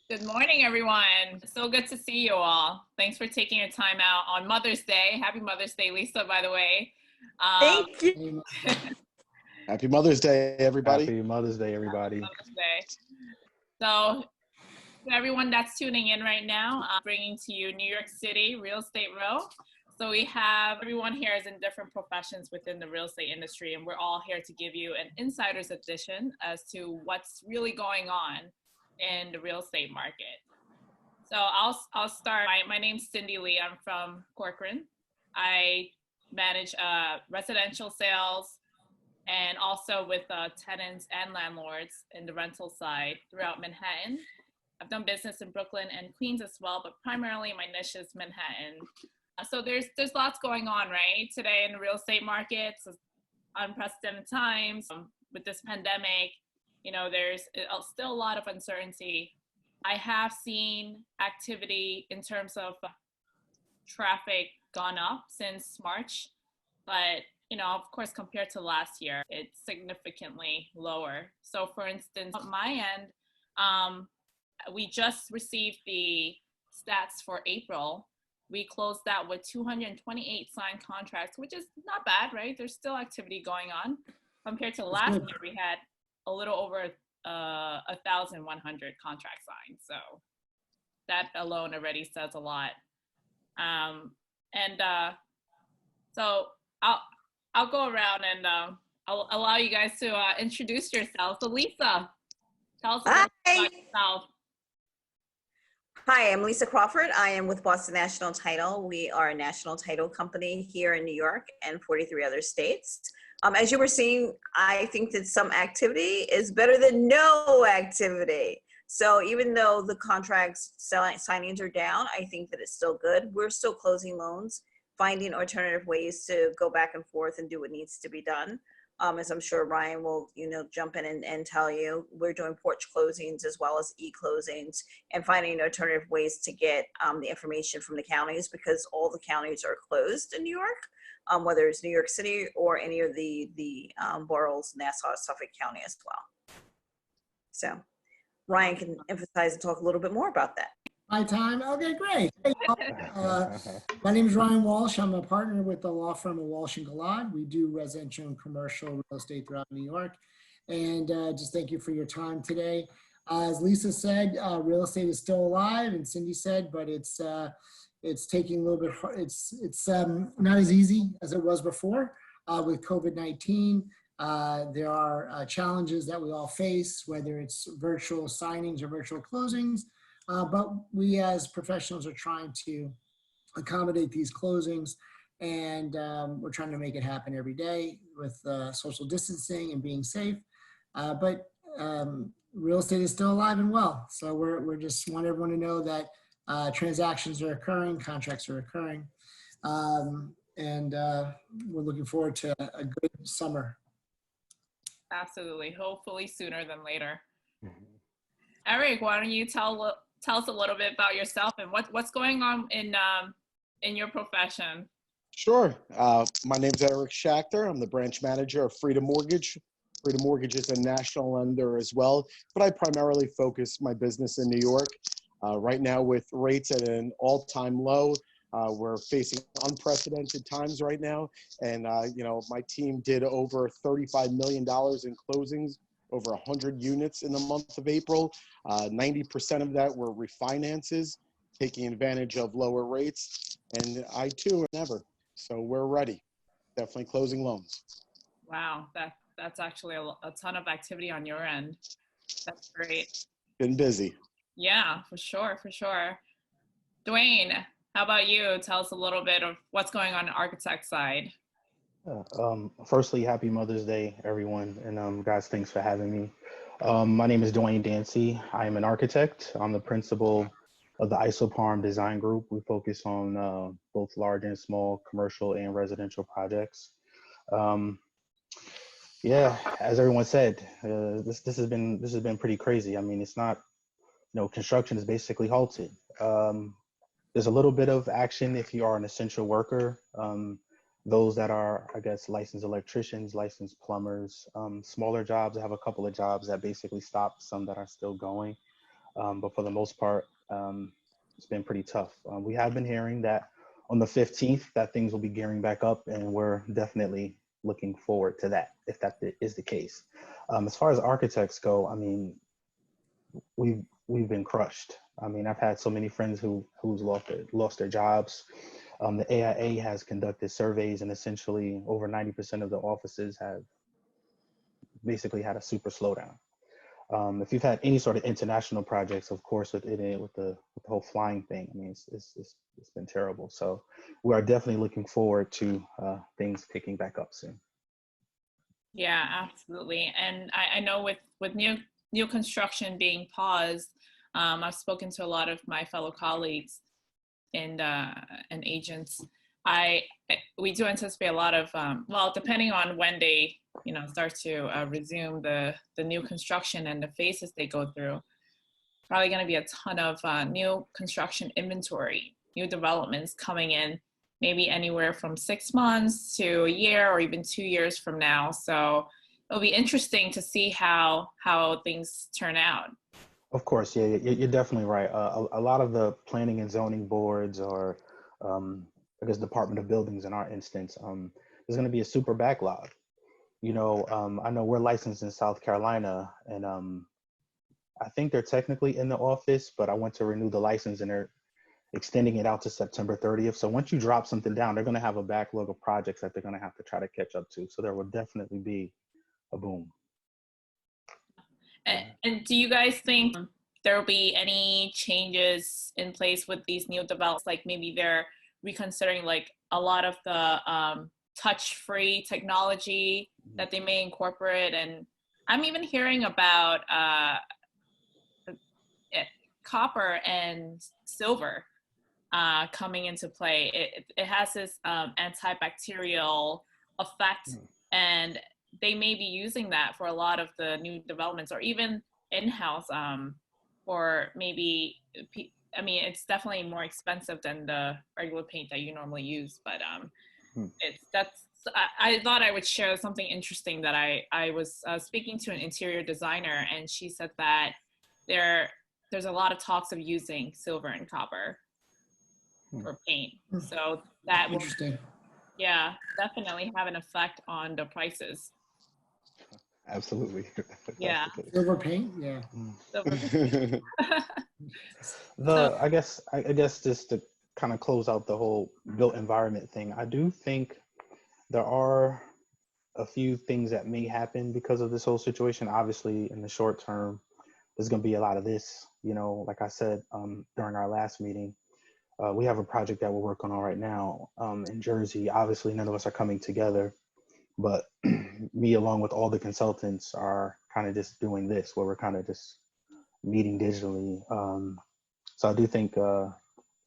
Good morning, everyone. So good to see you all. Thanks for taking your time out on Mother's Day. Happy Mother's Day, Lisa, by the way. Thank you. Happy Mother's Day, everybody. Happy Mother's Day, everybody. Mother's Day. So, to everyone that's tuning in right now, I'm bringing to you New York City Real Estate Row. So we have everyone here is in different professions within the real estate industry, and we're all here to give you an insider's edition as to what's really going on in the real estate market. So I'll start. My name's Cindy Lee. I'm from Corcoran. I manage residential sales and also with tenants and landlords in the rental side throughout Manhattan. I've done business in Brooklyn and Queens as well, but primarily my niche is Manhattan. So there's lots going on, right? Today in the real estate markets, unprecedented times with this pandemic. You know, there's still a lot of uncertainty. I have seen activity in terms of traffic gone up since March, but you know, of course, compared to last year, it's significantly lower. So for instance, on my end, we just received the stats for April. We closed out with 228 signed contracts, which is not bad, right? There's still activity going on. Compared to last year, we had a little over 1,100 contracts signed. So that alone already says a lot. So I'll go around and I'll allow you guys to introduce yourselves. So Lisa, tell us a little bit about yourself. Hi, I'm Leisa Crawford. I am with Boston National Title. We are a national title company here in New York and 43 other states. As you were seeing, I think that some activity is better than no activity. So even though the contracts signings are down, I think that it's still good. We're still closing loans, finding alternative ways to go back and forth and do what needs to be done. As I'm sure Ryan will, jump in and tell you, we're doing porch closings as well as e-closings and finding alternative ways to get the information from the counties, because all the counties are closed in New York, whether it's New York City or any of the boroughs, Nassau, Suffolk County as well. So Ryan can emphasize and talk a little bit more about that. My time. Okay, great. My name is Ryan Walsh. I'm a partner with the law firm of Walsh and Gilad. We do residential and commercial real estate throughout New York. And just thank you for your time today. As Lisa said, real estate is still alive, and Cindy said, but it's taking a little bit. It's not as easy as it was before with COVID-19. There are challenges that we all face, whether it's virtual signings or virtual closings. But we as professionals are trying to accommodate these closings, and we're trying to make it happen every day with social distancing and being safe. But real estate is still alive and well. So we're just want everyone to know that transactions are occurring, contracts are occurring, and we're looking forward to a good summer. Absolutely. Hopefully sooner than later. Eric, why don't you tell us a little bit about yourself and what's going on in your profession? Sure. My name is Eric Schachter. I'm the branch manager of Freedom Mortgage. Freedom Mortgage is a national lender as well, but I primarily focus my business in New York. Right now, with rates at an all-time low, we're facing unprecedented times right now. And, my team did over $35 million in closings, over 100 units in the month of April. 90% of that were refinances, taking advantage of lower rates. And I too am never. So we're ready. Definitely closing loans. Wow, that's actually a ton of activity on your end. That's great. Been busy. Yeah, for sure. Dwayne, how about you? Tell us a little bit of what's going on the architect side. Firstly, happy Mother's Day, everyone. And guys, thanks for having me. My name is Dwayne Dancy. I am an architect. I'm the principal of the Isoparm design group. We focus on both large and small commercial and residential projects. Yeah, as everyone said, this has been pretty crazy. I mean, it's not, construction is basically halted. There's a little bit of action if you are an essential worker. Those that are, I guess, licensed electricians, licensed plumbers, smaller jobs. I have a couple of jobs that basically stopped, some that are still going. But for the most part, it's been pretty tough. We have been hearing that on the 15th that things will be gearing back up, and we're definitely looking forward to that if that is the case. As far as architects go, I mean, we've been crushed. I mean, I've had so many friends who's lost their jobs. The AIA has conducted surveys, and essentially over 90% of the offices have basically had a super slowdown. If you've had any sort of international projects, of course, with the whole flying thing, I mean, it's been terrible. So we are definitely looking forward to things picking back up soon. Yeah, absolutely. And I know with new construction being paused, I've spoken to a lot of my fellow colleagues and agents. We do anticipate a lot of well, depending on when they start to resume the new construction and the phases they go through, probably going to be a ton of new construction inventory, new developments coming in, maybe anywhere from 6 months to a year or even 2 years from now. So it'll be interesting to see how things turn out. Of course, yeah, you're definitely right. A lot of the planning and zoning boards, or I guess Department of Buildings in our instance, there's going to be a super backlog. I know we're licensed in South Carolina, and I think they're technically in the office, but I went to renew the license and they're extending it out to September 30th. So once you drop something down, they're going to have a backlog of projects that they're going to have to try to catch up to. So there will definitely be a boom. And do you guys think there will be any changes in place with these new developments? Like maybe they're reconsidering like a lot of the touch-free technology that they may incorporate. And I'm even hearing about copper and silver coming into play. It has this antibacterial effect, and they may be using that for a lot of the new developments, or even in-house, or maybe, I mean, it's definitely more expensive than the regular paint that you normally use, but I thought I would share something interesting that I was speaking to an interior designer, and she said that there's a lot of talks of using silver and copper for paint. So that will, yeah, definitely have an effect on the prices. Absolutely. Yeah. Silver paint, yeah. Silver paint. I guess just to kind of close out the whole built environment thing, I do think there are a few things that may happen because of this whole situation. Obviously, in the short term, there's going to be a lot of this. Like I said during our last meeting, we have a project that we're working on right now in Jersey. Obviously, none of us are coming together, but me along with all the consultants are kind of just doing this, where we're kind of just meeting digitally. So I do think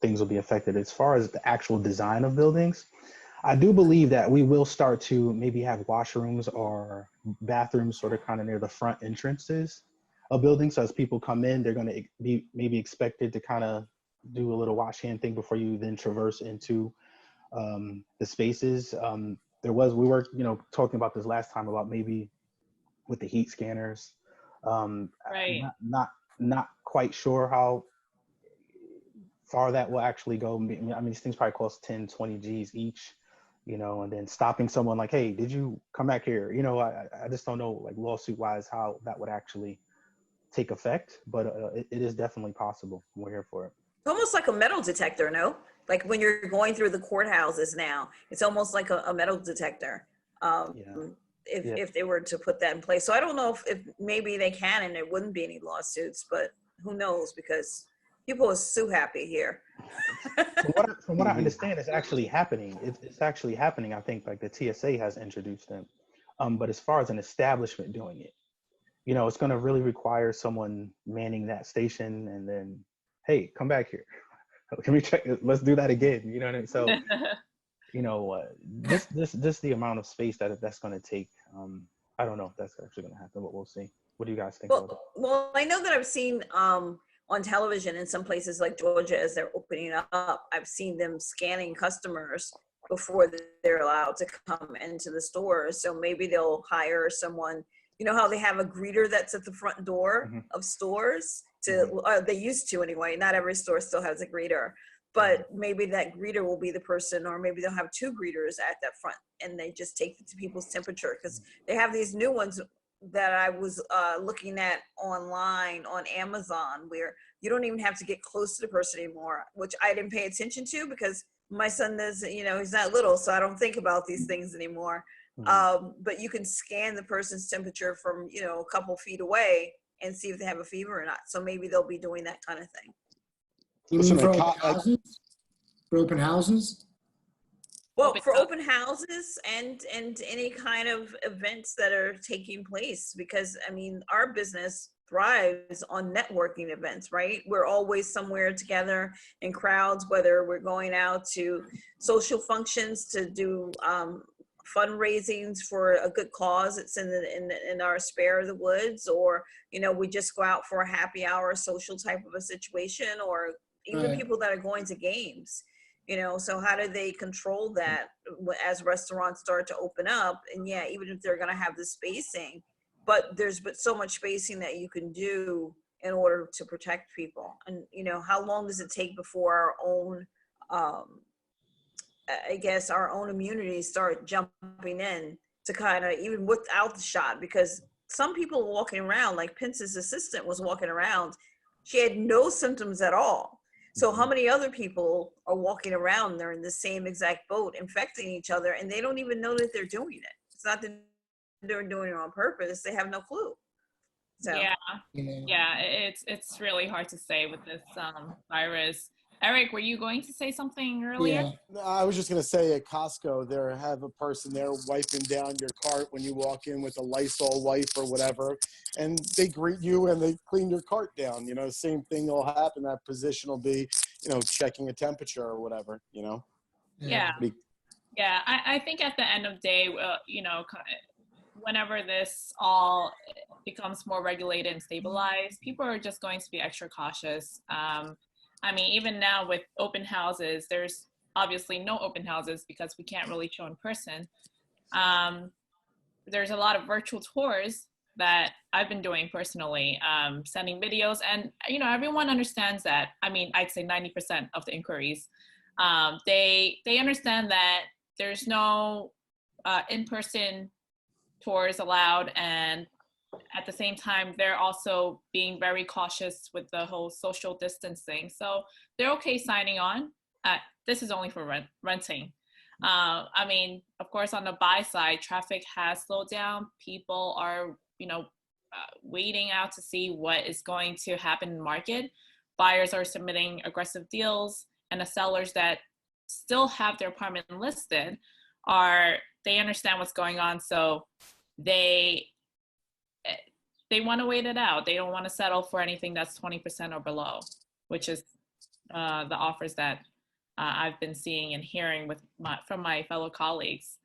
things will be affected. As far as the actual design of buildings, I do believe that we will start to maybe have washrooms or bathrooms sort of kind of near the front entrances of buildings. So as people come in, they're going to be maybe expected to kind of do a little wash hand thing before you then traverse into the spaces. We were, talking about this last time about maybe with the heat scanners. Right. Not quite sure how far that will actually go. I mean, these things probably cost 10, 20 G's each, and then stopping someone like, hey, did you come back here? I just don't know, like lawsuit wise, how that would actually take effect, but it is definitely possible. We're here for it. It's almost like a metal detector, no? Like when you're going through the courthouses now, it's almost like a metal detector. If they were to put that in place. So I don't know if maybe they can and there wouldn't be any lawsuits, but who knows, because people are so happy here. From what I understand, it's actually happening. It's actually happening. I think like the TSA has introduced them. But as far as an establishment doing it, it's going to really require someone manning that station and then, hey, come back here. Can we check? Let's do that again. You know what I mean? So, this the amount of space that's going to take. I don't know if that's actually going to happen, but we'll see. What do you guys think? Well, I know that I've seen on television in some places like Georgia, as they're opening up, I've seen them scanning customers before they're allowed to come into the stores. So maybe they'll hire someone you know how they have a greeter that's at the front door of stores they used to anyway. Not every store still has a greeter, but maybe that greeter will be the person, or maybe they'll have two greeters at that front and they just take it to people's temperature, because they have these new ones that I was looking at online on Amazon, where you don't even have to get close to the person anymore, which I didn't pay attention to because my son doesn't, you know, he's not little, so I don't think about these things anymore. But you can scan the person's temperature from, you know, a couple feet away and see if they have a fever or not. So maybe they'll be doing that kind of thing. You mean for open houses? For open houses? Well, for open houses and any kind of events that are taking place, because I mean, our business thrives on networking events, right? We're always somewhere together in crowds, whether we're going out to social functions to do fundraisings for a good cause. It's in our spare of the woods, or, you know, we just go out for a happy hour social type of a situation, or even people that are going to games. You know, so how do they control that as restaurants start to open up? And yeah, even if they're going to have the spacing, but there's so much spacing that you can do in order to protect people. And, you know, how long does it take before our own, I guess, our own immunities start jumping in to kind of, even without the shot? Because some people are walking around, like Pence's assistant was walking around, she had no symptoms at all. So how many other people are walking around, they're in the same exact boat, infecting each other, and they don't even know that they're doing it. It's not that they're doing it on purpose. They have no clue. So. Yeah, it's really hard to say with this virus. Eric, were you going to say something earlier? Yeah. No, I was just going to say at Costco, there have a person there wiping down your cart when you walk in with a Lysol wipe or whatever, and they greet you and they clean your cart down. You know, same thing will happen. That position will be, you know, checking a temperature or whatever, you know? Yeah. I think at the end of the day, you know, whenever this all becomes more regulated and stabilized, people are just going to be extra cautious. I mean, even now with open houses, there's obviously no open houses because we can't really show in person. There's a lot of virtual tours that I've been doing personally, sending videos, and, you know, everyone understands that. I mean, I'd say 90% of the inquiries, they understand that there's no in-person tours allowed, and at the same time, they're also being very cautious with the whole social distancing. So they're okay signing on. This is only for renting. I mean, of course, on the buy side, traffic has slowed down. People are, you know, waiting out to see what is going to happen in the market. Buyers are submitting aggressive deals, and the sellers that still have their apartment listed they understand what's going on. So they want to wait it out. They don't want to settle for anything that's 20% or below, which is the offers that I've been seeing and hearing from my fellow colleagues.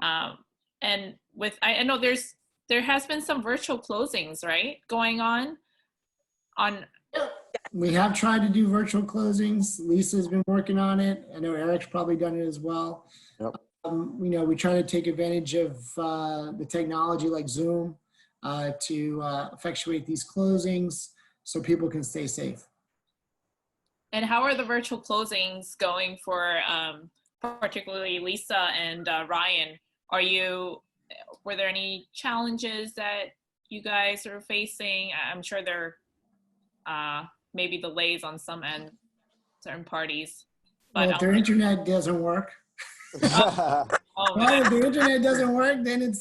And I know there has been some virtual closings, right, going on. We have tried to do virtual closings. Lisa's been working on it. I know Eric's probably done it as well. Yep. You know, we try to take advantage of the technology like Zoom to effectuate these closings so people can stay safe. And how are the virtual closings going for particularly Lisa and Ryan? Were there any challenges that you guys are facing? I'm sure there maybe delays on some end, certain parties. But well, if their internet doesn't work, if the internet doesn't work, then it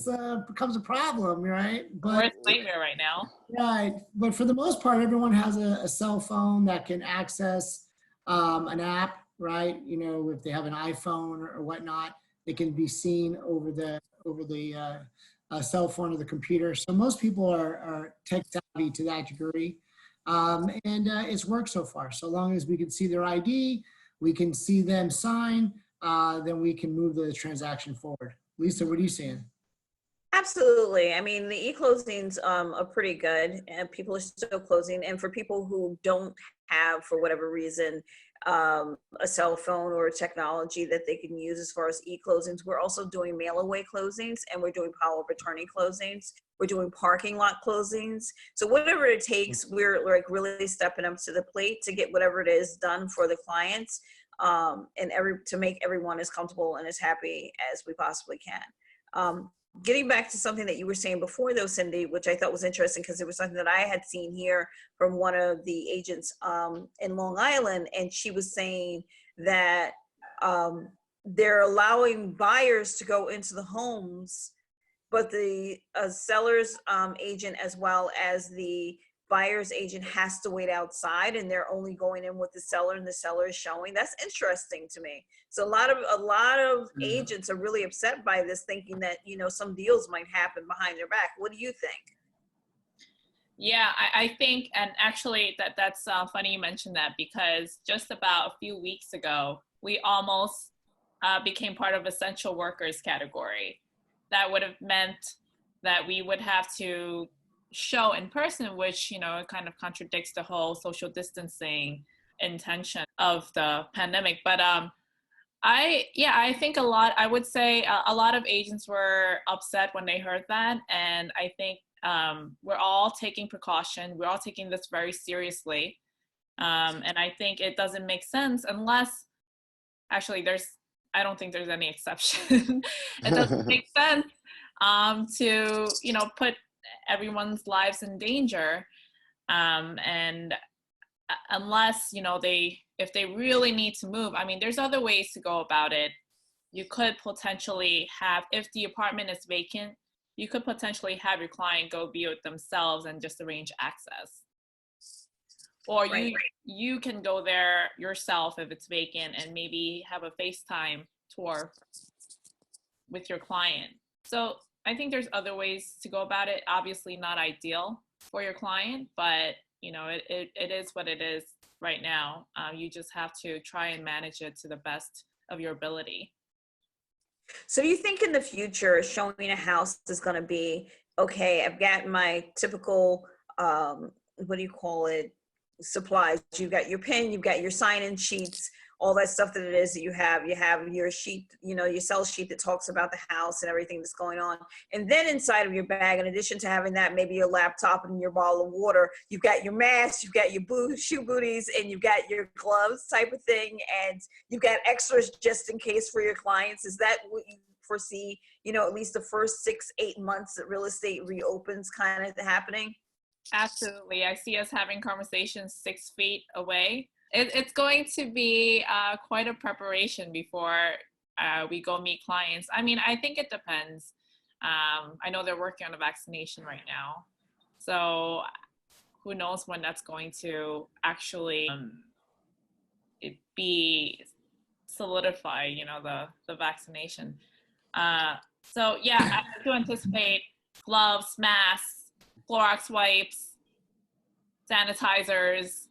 becomes a problem, right? But we're in a nightmare right now. Right, but for the most part, everyone has a cell phone that can access an app, right? You know, if they have an iPhone or whatnot, it can be seen over the cell phone or the computer. So most people are tech savvy to that degree, and it's worked so far. So long as we can see their ID, we can see them sign, then we can move the transaction forward. Lisa, what are you seeing? Absolutely. I mean, the e-closings are pretty good, and people are still closing. And for people who don't have, for whatever reason, a cell phone or a technology that they can use as far as e-closings. We're also doing mail away closings, and we're doing power of attorney closings. We're doing parking lot closings. So whatever it takes, we're like really stepping up to the plate to get whatever it is done for the clients, and to make everyone as comfortable and as happy as we possibly can. Getting back to something that you were saying before though, Cindy, which I thought was interesting because it was something that I had seen here from one of the agents in Long Island, and she was saying that they're allowing buyers to go into the homes, but the seller's agent as well as the buyer's agent has to wait outside, and they're only going in with the seller, and the seller is showing. That's interesting to me. So a lot of agents are really upset by this, thinking that, you know, some deals might happen behind their back. What do you think? Yeah, I think, and actually that's funny you mentioned that, because just about a few weeks ago, we almost became part of essential workers category. That would have meant that we would have to show in person, which, you know, it kind of contradicts the whole social distancing intention of the pandemic. But I think I would say a lot of agents were upset when they heard that. And I think we're all taking precaution. We're all taking this very seriously. And I think it doesn't make sense unless, actually I don't think there's any exception. It doesn't make sense to, you know, put everyone's lives in danger. And unless, you know, if they really need to move, I mean, there's other ways to go about it. You could potentially have, if the apartment is vacant, you could potentially have your client go view it themselves and just arrange access. Or you can go there yourself if it's vacant and maybe have a FaceTime tour with your client. So I think there's other ways to go about it. Obviously not ideal for your client, but you know, it is what it is right now. You just have to try and manage it to the best of your ability. So do you think in the future, showing a house is going to be, okay, I've got my typical, what do you call it, supplies. You've got your pen, you've got your sign-in sheets, all that stuff that it is that you have your sheet, you know, your sell sheet that talks about the house and everything that's going on. And then inside of your bag, in addition to having that, maybe your laptop and your bottle of water, you've got your mask, you've got your shoe booties, and you've got your gloves type of thing. And you've got extras just in case for your clients. Is that what you foresee, you know, at least the first 6-8 months that real estate reopens kind of happening? Absolutely. I see us having conversations 6 feet away. It's going to be quite a preparation before we go meet clients. I mean, I think it depends. I know they're working on a vaccination right now. So who knows when that's going to actually be solidified, you know, the vaccination. So yeah, I do anticipate gloves, masks, Clorox wipes, sanitizers.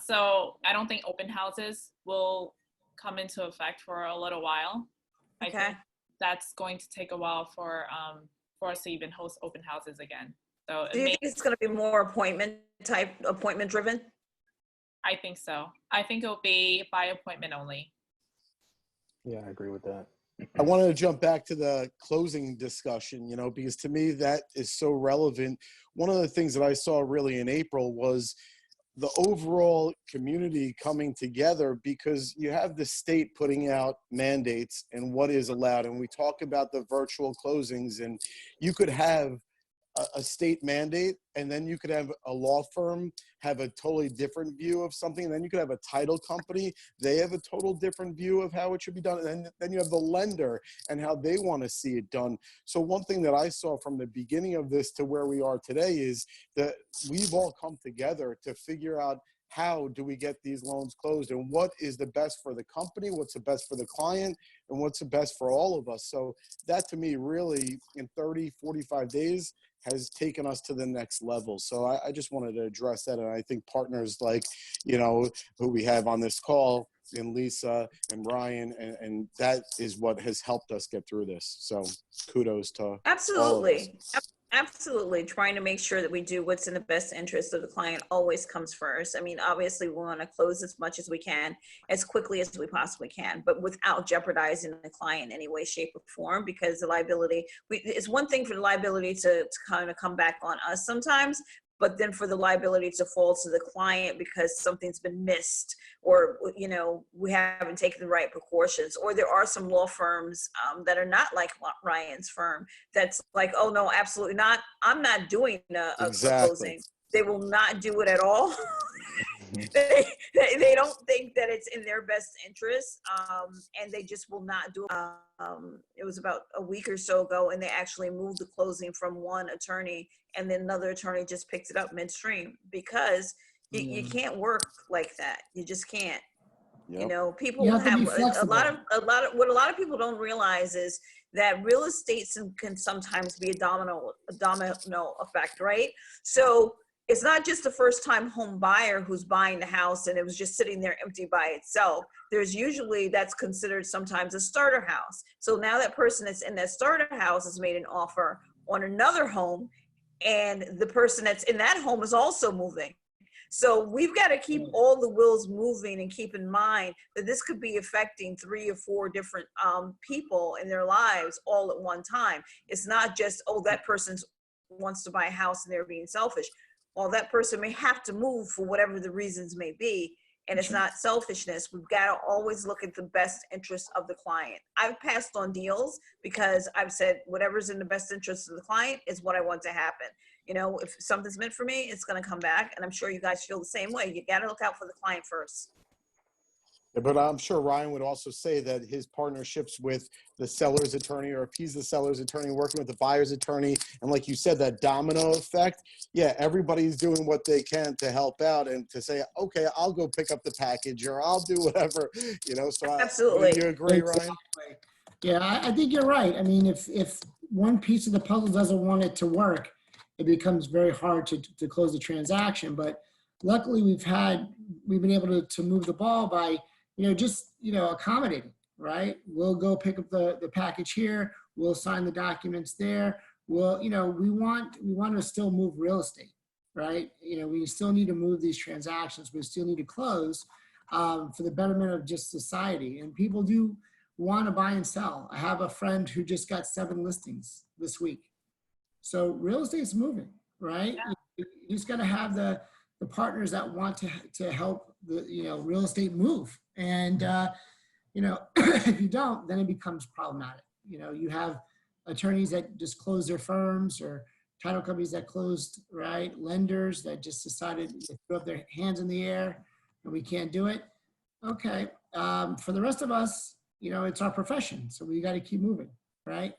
So I don't think open houses will come into effect for a little while. Okay. I think that's going to take a while for us to even host open houses again. So do you think it's going to be more appointment driven? I think so. I think it'll be by appointment only. Yeah, I agree with that. I wanted to jump back to the closing discussion, you know, because to me that is so relevant. One of the things that I saw really in April was the overall community coming together, because you have the state putting out mandates and what is allowed. And we talk about the virtual closings, and you could have a state mandate, and then you could have a law firm have a totally different view of something, and then you could have a title company, they have a total different view of how it should be done, and then you have the lender and how they want to see it done. So one thing that I saw from the beginning of this to where we are today is that we've all come together to figure out how do we get these loans closed, and what is the best for the company, what's the best for the client, and what's the best for all of us. So that to me really in 30, 45 days has taken us to the next level. So I just wanted to address that. And I think partners like, you know, who we have on this call, and Leisa and Ryan, and that is what has helped us get through this. So kudos to Absolutely. all of us. Absolutely. Trying to make sure that we do what's in the best interest of the client always comes first. I mean, obviously, we want to close as much as we can, as quickly as we possibly can, but without jeopardizing the client in any way, shape, or form, because the liability, it's one thing for the liability to kind of come back on us sometimes, but then for the liability to fall to the client because something's been missed, or we haven't taken the right precautions. Or there are some law firms that are not like Ryan's firm, that's like, oh no, absolutely not, I'm not doing a Exactly. closing. They will not do it at all. they don't think that it's in their best interest, and they just will not do it. It was about a week or so ago, and they actually moved the closing from one attorney, and then another attorney just picked it up midstream, because you can't work like that. You just can't. Yep. People You have to have be a flexible. what a lot of people don't realize is that real estate can sometimes be a domino effect, right? So it's not just the first time home buyer who's buying the house and it was just sitting there empty by itself. There's usually, that's considered sometimes a starter house. So now that person that's in that starter house has made an offer on another home, and the person that's in that home is also moving. So we've got to keep all the wheels moving, and keep in mind that this could be affecting 3 or 4 different people in their lives all at one time. It's not just, oh, that person wants to buy a house and they're being selfish. Well, that person may have to move for whatever the reasons may be, and it's not selfishness. We've got to always look at the best interest of the client. I've passed on deals because I've said whatever's in the best interest of the client is what I want to happen. If something's meant for me, it's going to come back. And I'm sure you guys feel the same way. You got to look out for the client first. But I'm sure Ryan would also say that his partnerships with the seller's attorney, or if he's the seller's attorney working with the buyer's attorney, and like you said, that domino effect, yeah, everybody's doing what they can to help out and to say, okay, I'll go pick up the package, or I'll do whatever, so Absolutely. Do you agree, Ryan? Yeah, I think you're right. I mean, if one piece of the puzzle doesn't want it to work, it becomes very hard to close the transaction. But luckily, we've been able to move the ball by, just accommodating, right? We'll go pick up the package here. We'll sign the documents there. Well, we want to still move real estate, right? We still need to move these transactions. We still need to close for the betterment of just society. And people do want to buy and sell. I have a friend who just got 7 listings this week. So real estate's moving, right? Yeah. You just got to have the partners that want to help the real estate move. And if you don't, then it becomes problematic. You have attorneys that just close their firms, or title companies that closed, right? Lenders that just decided to throw up their hands in the air and we can't do it. Okay. For the rest of us, it's our profession. So we got to keep moving, right?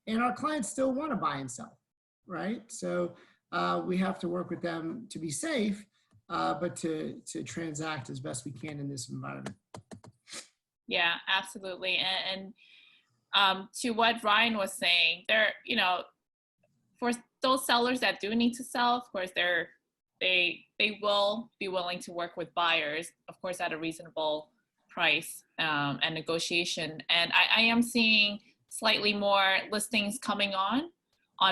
And our clients still want to buy and sell, right? So we have to work with them to be safe, but to transact as best we can in this environment. Yeah, absolutely. And to what Ryan was saying, there, for those sellers that do need to sell, of course, they will be willing to work with buyers, of course, at a reasonable price and negotiation. And I am seeing slightly more listings coming on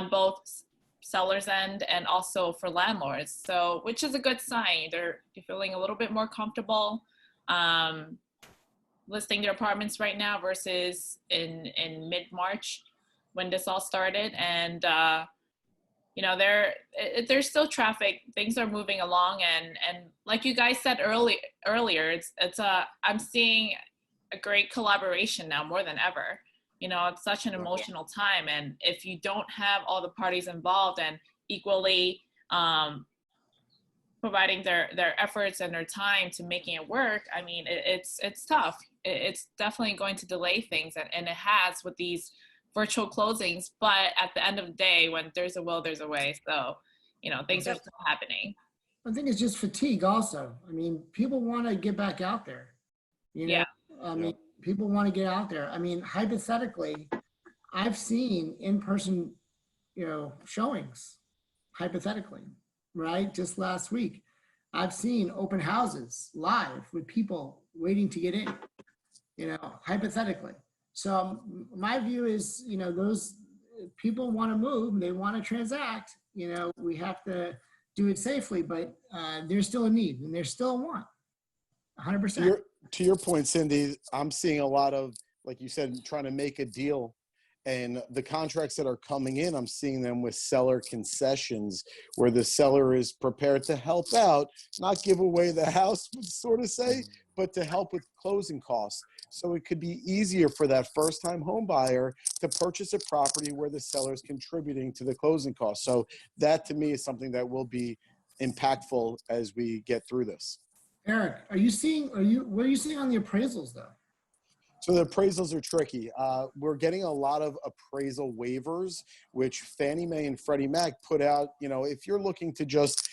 both sellers end and also for landlords. So, which is a good sign. They're feeling a little bit more comfortable listing their apartments right now versus in mid-March when this all started. And there's still traffic. Things are moving along, and like you guys said earlier, I'm seeing a great collaboration now more than ever. It's such an emotional time, and if you don't have all the parties involved and equally providing their efforts and their time to making it work, I mean, it's tough. It's definitely going to delay things, and it has with these virtual closings. But at the end of the day, when there's a will, there's a way. So, things are still happening. I think it's just fatigue also. I mean, people want to get back out there. Yeah. I mean, people want to get out there. I mean, hypothetically, I've seen in-person, showings, hypothetically, right? Just last week, I've seen open houses live with people waiting to get in, hypothetically. So my view is, people want to move, they want to transact, we have to do it safely, but there's still a need and there's still a want, 100%. To your point, Cindy, I'm seeing a lot of, like you said, trying to make a deal. And the contracts that are coming in, I'm seeing them with seller concessions, where the seller is prepared to help out, not give away the house, sort of say, but to help with closing costs. So it could be easier for that first-time home buyer to purchase a property where the seller is contributing to the closing costs. So that, to me, is something that will be impactful as we get through this. Eric, what are you seeing on the appraisals though? So the appraisals are tricky. We're getting a lot of appraisal waivers, which Fannie Mae and Freddie Mac put out. If you're looking to just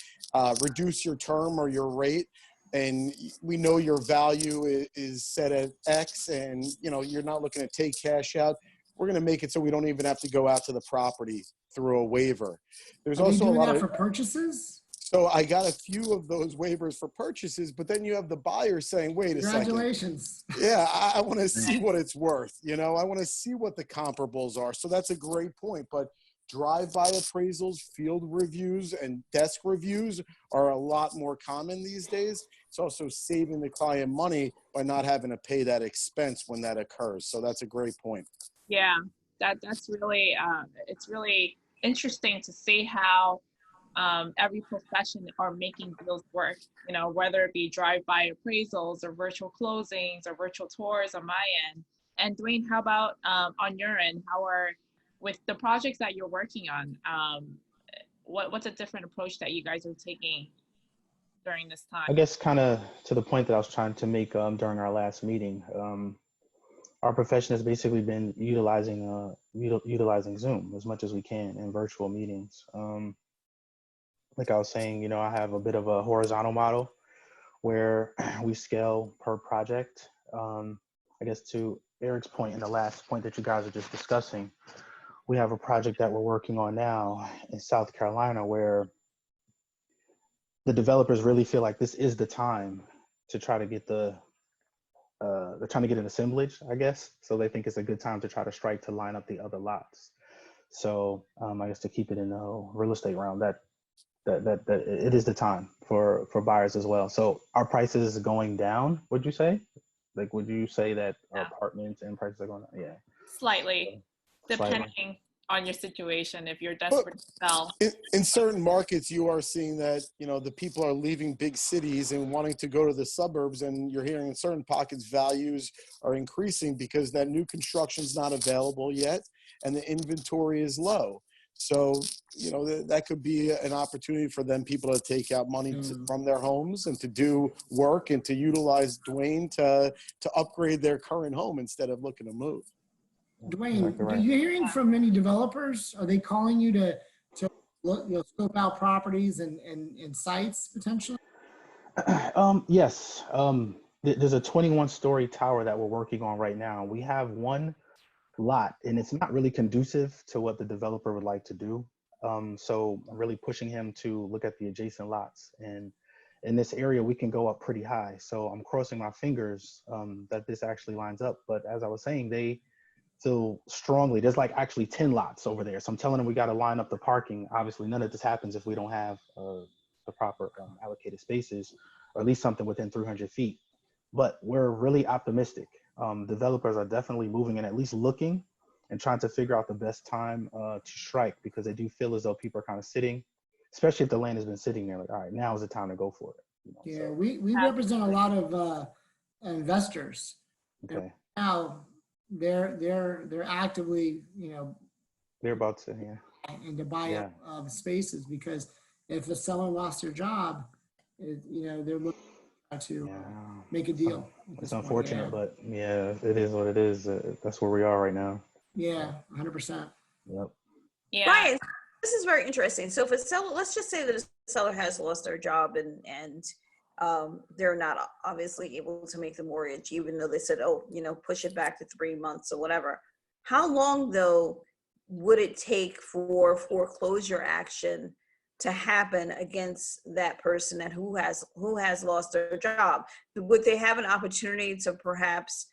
reduce your term or your rate, and we know your value is set at X, and you're not looking to take cash out, we're going to make it so we don't even have to go out to the property through a waiver. There's also a lot of for purchases. So I got a few of those waivers for purchases, but then you have the buyer saying, wait a second. Congratulations. Yeah, I want to see what it's worth. I want to see what the comparables are. So that's a great point. But drive-by appraisals, field reviews, and desk reviews are a lot more common these days. It's also saving the client money by not having to pay that expense when that occurs. So that's a great point. Yeah, that's really, it's really interesting to see how every profession are making deals work, whether it be drive-by appraisals or virtual closings or virtual tours on my end. And Dwayne, how about on your end? With the projects that you're working on, what's a different approach that you guys are taking during this time? I guess kind of to the point that I was trying to make during our last meeting, our profession has basically been utilizing Zoom as much as we can in virtual meetings. Like I was saying, I have a bit of a horizontal model where we scale per project. I guess to Eric's point and the last point that you guys are just discussing, we have a project that we're working on now in South Carolina where the developers really feel like this is the time to try to get they're trying to get an assemblage, I guess. So they think it's a good time to try to strike to line up the other lots. So I guess to keep it in the real estate realm, that it is the time for buyers as well. So our prices is going down, would you say? Like, would you say that our apartments and prices are going down? Yeah. Slightly, depending on your situation, if you're desperate to sell. In certain markets, you are seeing that, the people are leaving big cities and wanting to go to the suburbs, and you're hearing in certain pockets values are increasing because that new construction is not available yet and the inventory is low. So, that could be an opportunity for them, people to take out money from their homes and to do work and to utilize Dwayne to upgrade their current home instead of looking to move. Dwayne, are you hearing from many developers? Are they calling you to look, scope out properties and sites potentially? Yes. There's a 21-story tower that we're working on right now. We have one lot, and it's not really conducive to what the developer would like to do. So I'm really pushing him to look at the adjacent lots. And in this area, we can go up pretty high. So I'm crossing my fingers that this actually lines up. But as I was saying, they feel strongly, there's like actually 10 lots over there. So I'm telling them we got to line up the parking. Obviously, none of this happens if we don't have the proper allocated spaces, or at least something within 300 feet. But we're really optimistic. Developers are definitely moving and at least looking and trying to figure out the best time to strike, because they do feel as though people are kind of sitting, especially if the land has been sitting there, like, all right, now is the time to go for it. Yeah, so we represent a lot of investors. Okay. Now they're actively, they're about to, and to buy up spaces, because if the seller lost their job, they're looking to make a deal. It's unfortunate, but yeah, it is what it is. That's where we are right now. Yeah, 100%. Yep. Yeah. Brian, this is very interesting. So if a seller, let's just say that a seller has lost their job and they're not obviously able to make the mortgage, even though they said, push it back to 3 months or whatever. How long though would it take for foreclosure action to happen against that person and who has lost their job? Would they have an opportunity to perhaps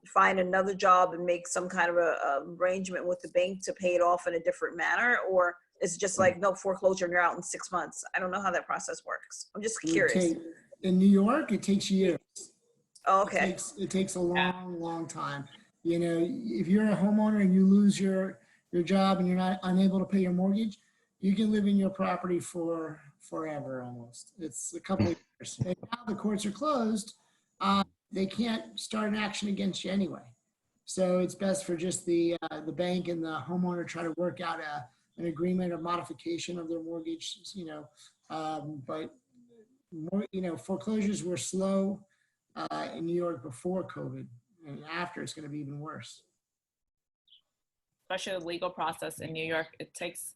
find another job and make some kind of a arrangement with the bank to pay it off in a different manner? Or is it just like, no, foreclosure and you're out in 6 months? I don't know how that process works. I'm just curious. In New York, it takes years. Oh, okay. It takes a long time. You know, if you're a homeowner and you lose your job and you're not unable to pay your mortgage, you can live in your property for forever almost. It's a couple of years. And now the courts are closed. They can't start an action against you anyway. So it's best for just the bank and the homeowner try to work out an agreement or modification of their mortgage, you know. But more, you know, foreclosures were slow in New York before COVID, and after it's going to be even worse. Especially the legal process in New York, it takes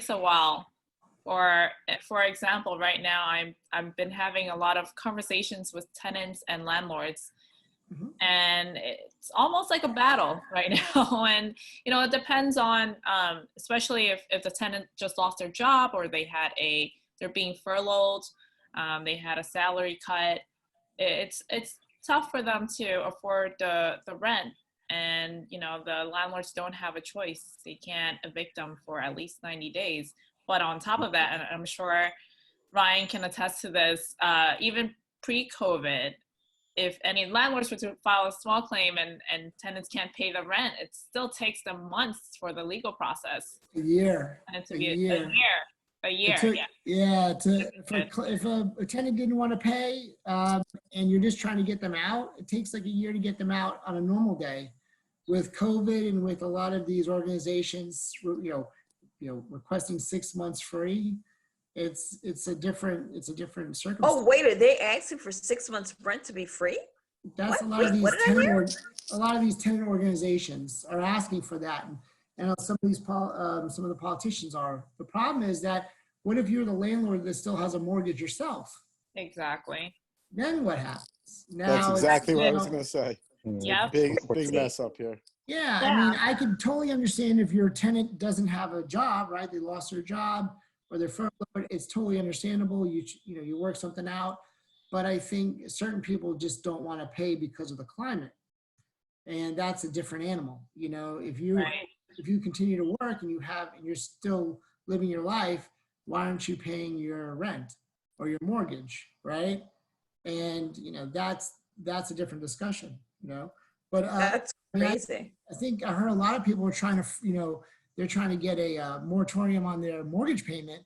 a while. For example, right now I've been having a lot of conversations with tenants and landlords, and it's almost like a battle right now. And you know, it depends on especially if the tenant just lost their job or they're being furloughed, they had a salary cut. It's tough for them to afford the rent. And, you know, the landlords don't have a choice. They can't evict them for at least 90 days. But on top of that, and I'm sure Ryan can attest to this, even pre-COVID, if any landlords were to file a small claim and tenants can't pay the rent, it still takes them months for the legal process. A year. And to be a year. If a tenant didn't want to pay and you're just trying to get them out, it takes like a year to get them out on a normal day. With COVID and with a lot of these organizations, you know, requesting 6 months free, it's a different circumstance. Oh, wait, are they asking for 6 months rent to be free? That's what? A lot of these A lot of these tenant organizations are asking for that, and some of the politicians are. The problem is that what if you're the landlord that still has a mortgage yourself? Exactly. Then what happens? Now that's exactly what I was going to say. Yeah. Big mess up here. Yeah, I mean, I can totally understand if your tenant doesn't have a job, right? They lost their job or they're furloughed. It's totally understandable. You work something out. But I think certain people just don't want to pay because of the climate. And that's a different animal. You know, if you continue to work and you're still living your life, why aren't you paying your rent or your mortgage, right? And, you know, that's a different discussion, you know. But that's crazy. I think I heard a lot of people are trying to, you know, they're trying to get a moratorium on their mortgage payment,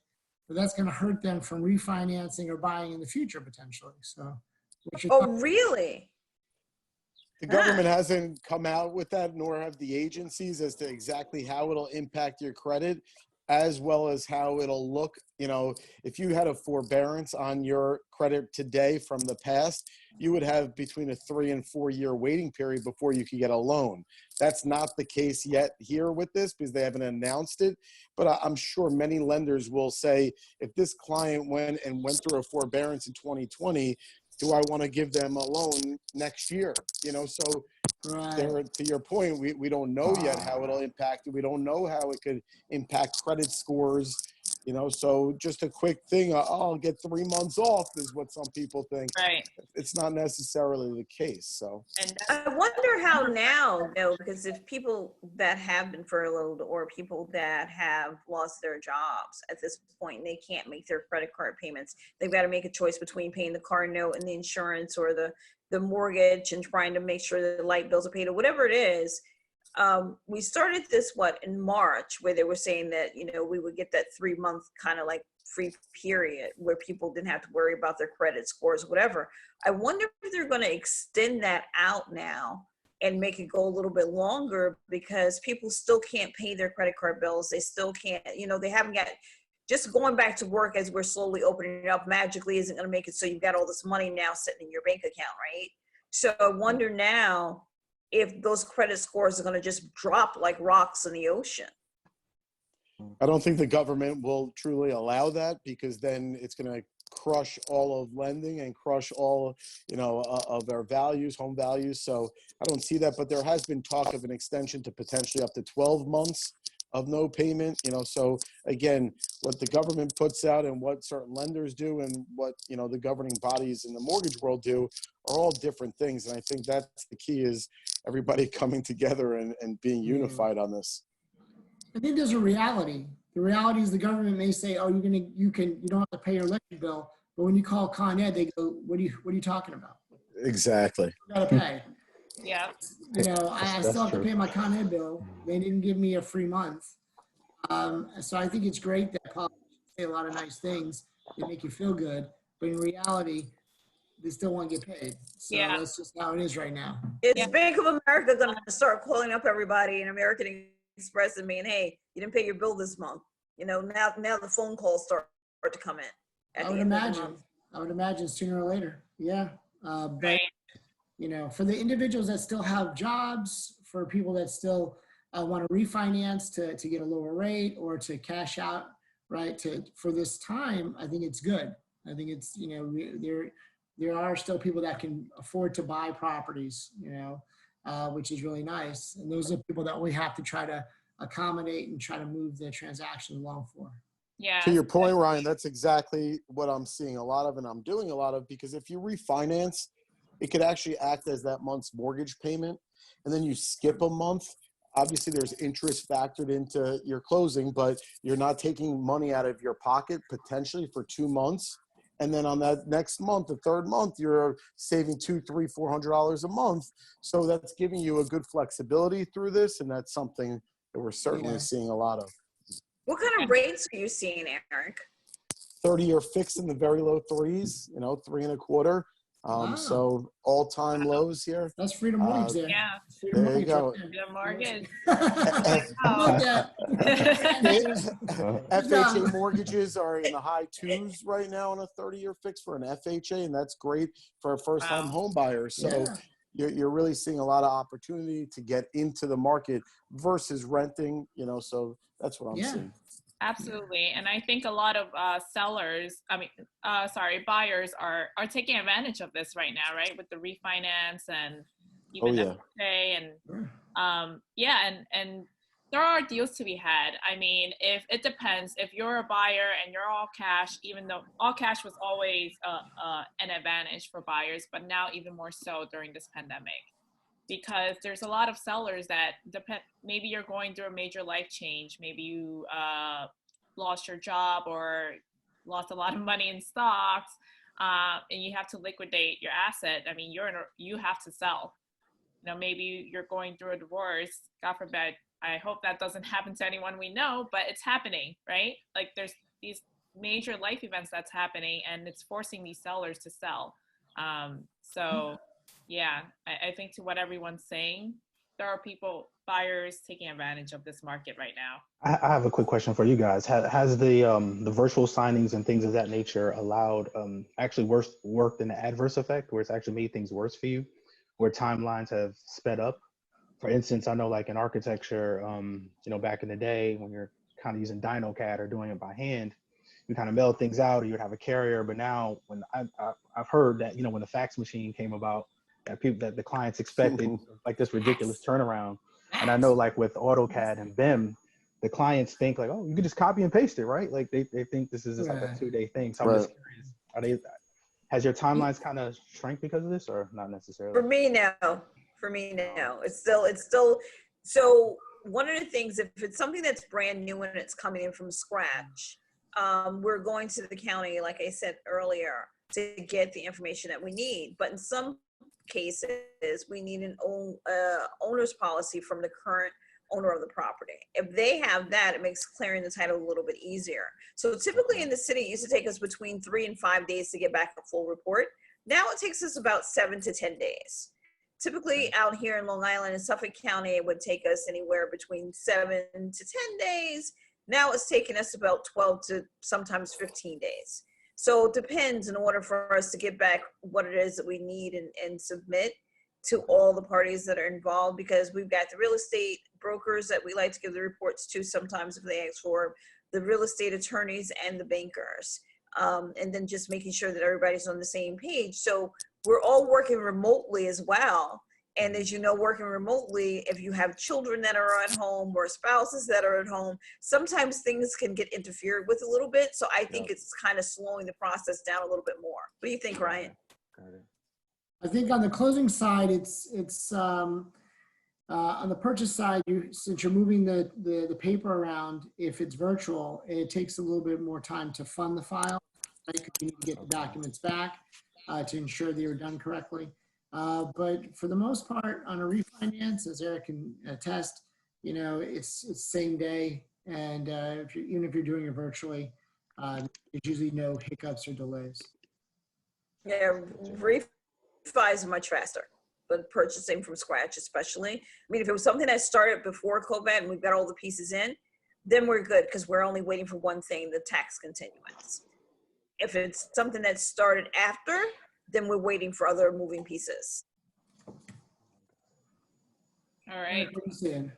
but that's going to hurt them from refinancing or buying in the future potentially. So, really? The government hasn't come out with that, nor have the agencies, as to exactly how it'll impact your credit, as well as how it'll look. You know, if you had a forbearance on your credit today from the past, you would have between a 3 and 4 year waiting period before you could get a loan. That's not the case yet here with this because they haven't announced it. But I'm sure many lenders will say, if this client went through a forbearance in 2020, do I want to give them a loan next year? You know, so there, to your point, we don't know yet how it'll impact it. We don't know how it could impact credit scores, you know, so just a quick thing, I'll get 3 months off is what some people think. Right. It's not necessarily the case, so. And I wonder how now, though, because if people that have been furloughed or people that have lost their jobs at this point, they can't make their credit card payments. They've got to make a choice between paying the car note and the insurance or the mortgage and trying to make sure that the light bills are paid or whatever it is. We started this, in March, where they were saying that, you know, we would get that 3 month kind of like free period where people didn't have to worry about their credit scores, whatever. I wonder if they're going to extend that out now and make it go a little bit longer because people still can't pay their credit card bills. They still can't, you know, they haven't got, just going back to work as we're slowly opening it up magically isn't going to make it so you've got all this money now sitting in your bank account, right? So I wonder now if those credit scores are going to just drop like rocks in the ocean. I don't think the government will truly allow that because then it's going to crush all of lending and crush all, you know, of our values, home values. So I don't see that, but there has been talk of an extension to potentially up to 12 months of no payment, you know. So again, what the government puts out and what certain lenders do and what, you know, the governing bodies in the mortgage world do are all different things. And I think that's the key is everybody coming together and being unified on this. I think there's a reality. The reality is the government may say, "Oh, you don't have to pay your electric bill," but when you call Con Ed, they go, "What are you talking about? Exactly. You got to pay." Yeah. You know, I still have to true. pay my Con Ed bill. They didn't give me a free month. So I think it's great that politicians say a lot of nice things that make you feel good, but in reality, they still won't get paid. So Yeah. that's just how it is right now. Is Bank of America going to start calling up everybody in American Express and being, hey, you didn't pay your bill this month? You know, now the phone calls start to come in. I would imagine sooner or later. Yeah. But, Right. you know, for the individuals that still have jobs, for people that still want to refinance to get a lower rate or to cash out, right, for this time, I think it's good. I think it's, you know, there are still people that can afford to buy properties, you know, which is really nice. And those are people that we have to try to accommodate and try to move the transaction along for. Yeah. To your point, Ryan, that's exactly what I'm seeing a lot of and I'm doing a lot of, because if you refinance, it could actually act as that month's mortgage payment. And then you skip a month. Obviously, there's interest factored into your closing, but you're not taking money out of your pocket potentially for 2 months. And then on that next month, the third month, you're saving $200, $300, $400 a month. So that's giving you a good flexibility through this. And that's something that we're certainly seeing a lot of. What kind of rates are you seeing, Eric? 30-year fixed in the very low threes, you know, 3.25. Wow. So all-time lows here. That's freedom mortgage there. Yeah. There you go. The mortgage. FHA mortgages are in the high twos right now on a 30-year fix for an FHA, and that's great for a first-time home buyer. So you're really seeing a lot of opportunity to get into the market versus renting, you know, so that's what I'm seeing. Absolutely. And I think a lot of buyers are taking advantage of this right now, right? With the refinance and even FHA and there are deals to be had. I mean, if it depends, if you're a buyer and you're all cash, even though all cash was always an advantage for buyers, but now even more so during this pandemic. Because there's a lot of sellers that maybe you're going through a major life change. Maybe you lost your job or lost a lot of money in stocks, and you have to liquidate your asset. I mean, you have to sell. You know, maybe you're going through a divorce. God forbid. I hope that doesn't happen to anyone we know, but it's happening, right? Like there's these major life events that's happening, and it's forcing these sellers to sell. Yeah, I think to what everyone's saying, there are buyers taking advantage of this market right now. I have a quick question for you guys. Has the virtual signings and things of that nature allowed actually worked in an adverse effect where it's actually made things worse for you, where timelines have sped up? For instance, I know like in architecture, you know, back in the day when you're kind of using DinoCAD or doing it by hand, you kind of mail things out or you'd have a carrier. But now when I've heard that, you know, when the fax machine came about, that the clients expected like this ridiculous turnaround. And I know like with AutoCAD and BIM, the clients think like, oh, you can just copy and paste it, right? Like they think this is just like a 2-day thing. So I'm just curious, has your timelines kind of shrank because of this or not necessarily? For me, no. It's still, so one of the things, if it's something that's brand new and it's coming in from scratch, we're going to the county, like I said earlier, to get the information that we need. But in some cases, we need an owner's policy from the current owner of the property. If they have that, it makes clearing the title a little bit easier. So typically in the city, it used to take us between 3 and 5 days to get back a full report. Now it takes us about 7 to 10 days. Typically out here in Long Island and Suffolk County, it would take us anywhere between 7 to 10 days. Now it's taking us about 12 to sometimes 15 days. So it depends in order for us to get back what it is that we need and submit to all the parties that are involved, because we've got the real estate brokers that we like to give the reports to sometimes if they ask for, the real estate attorneys and the bankers. And then just making sure that everybody's on the same page. So we're all working remotely as well. And as you know, working remotely, if you have children that are at home or spouses that are at home, sometimes things can get interfered with a little bit. So I think it's kind of slowing the process down a little bit more. What do you think, Ryan? I think on the closing side, On the purchase side, since you're moving the paper around, if it's virtual, it takes a little bit more time to fund the file, right? 'Cause you need to get the documents back to ensure that you're done correctly. But for the most part, on a refinance, as Eric can attest, you know, it's same day. And even if you're doing it virtually, there's usually no hiccups or delays. Yeah, refi is much faster, but purchasing from scratch especially. I mean, if it was something that started before COVID and we've got all the pieces in, then we're good because we're only waiting for one thing, the tax continuance. If it's something that started after, then we're waiting for other moving pieces. All right. What are you saying?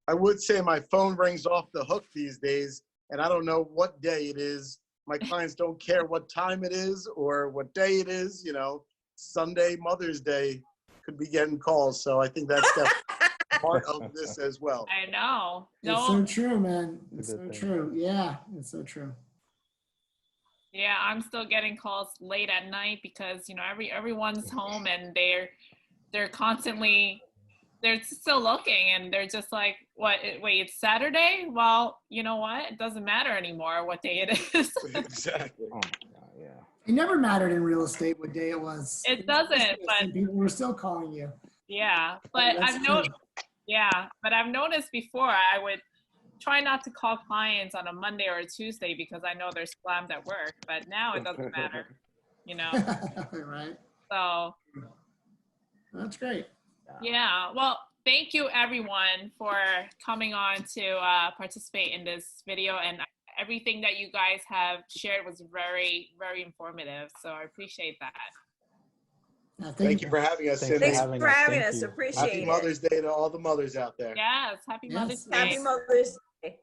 I would say my phone rings off the hook these days, and I don't know what day it is. My clients don't care what time it is or what day it is. You know, Sunday, Mother's Day could be getting calls. So I think that's definitely part of this as well. I know. It's so true, man. It's so true. Yeah, it's so true. Yeah, I'm still getting calls late at night because, you know, everyone's home and they're constantly, they're still looking and they're just like, what, wait, it's Saturday? Well, you know what? It doesn't matter anymore what day it is. Exactly. Oh, yeah. It never mattered in real estate what day it was. It doesn't, but people were still calling you. yeah, but That's I've noticed before I would try not to call clients on a Monday or a Tuesday because I know they're slammed at work, but now it doesn't matter, you know? Right. So That's great. yeah, well, thank you everyone for coming on to participate in this video, and everything that you guys have shared was very, very informative. So I appreciate that. Thank you for having us. Thanks Thanks Cindy. for having Thank us. you. Appreciate Happy it. Mother's Day to all the mothers out there. Yes, happy Mother's Day. Happy Mother's Day.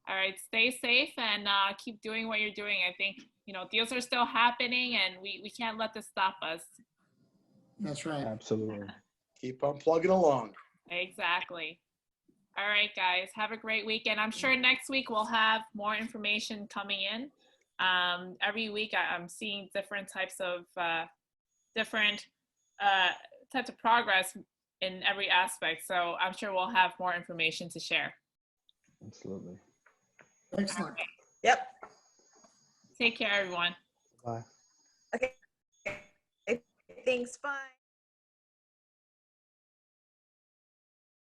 All right, stay safe and keep doing what you're doing. I think, you know, deals are still happening and we can't let this stop us. That's right. Absolutely. Keep on plugging along. Exactly. All right, guys, have a great weekend. I'm sure next week we'll have more information coming in. Every week I'm seeing different types of progress in every aspect. So I'm sure we'll have more information to share. Absolutely. Excellent. Yep. Take care, everyone. Bye. Okay. Thanks. Bye.